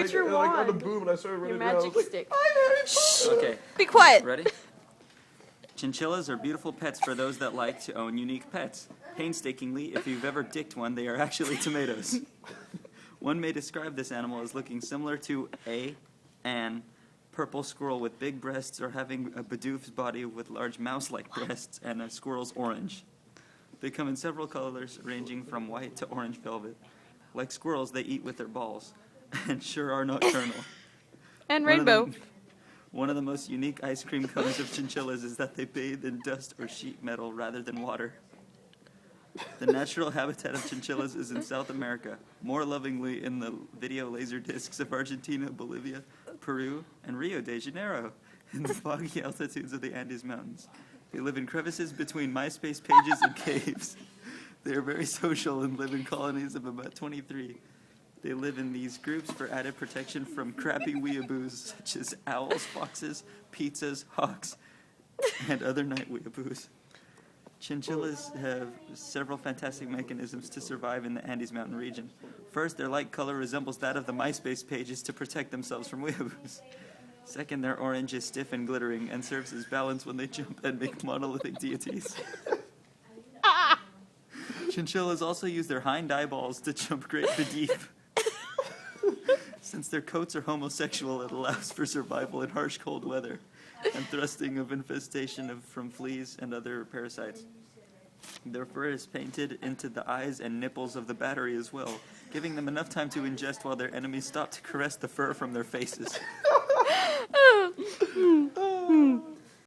get your like on the wand. boom, and I started Your running around. I magic was like, stick. I'm Harry Potter. Okay, Be quiet. ready? Chinchillas are beautiful pets for those that like to own unique pets. Painstakingly, if you've ever dicked one, they are actually tomatoes. One may describe this animal as looking similar to an purple squirrel with big breasts, or having a Bidoof's body with large mouse-like breasts and a squirrel's orange. They come in several colors, ranging from white to orange velvet. Like squirrels, they eat with their balls, and sure are nocturnal. And One of rainbow. the- One of the most unique ice cream cones of chinchillas is that they bathe in dust or sheet metal rather than water. The natural habitat of chinchillas is in South America, more lovingly in the video laser discs of Argentina, Bolivia, Peru, and Rio de Janeiro, in the foggy altitudes of the Andes Mountains. They live in crevices between MySpace pages and caves. They are very social and live in colonies of about 23. They live in these groups for added protection from crappy weeaboos such as owls, foxes, pizzas, hawks, and other night weeaboos. Chinchillas have several fantastic mechanisms to survive in the Andes Mountain region. First, their light color resembles that of the MySpace pages to protect themselves from weeaboos. Second, their orange is stiff and glittering and serves as balance when they jump and make monolithic deities. Chinchillas also use their hind eyeballs to jump great deep. Since their coats are homosexual, it allows for survival in harsh cold weather and thrusting of infestation from fleas and other parasites. Their fur is painted into the eyes and nipples of the battery as well, giving them enough time to ingest while their enemies stop to caress the fur from their faces.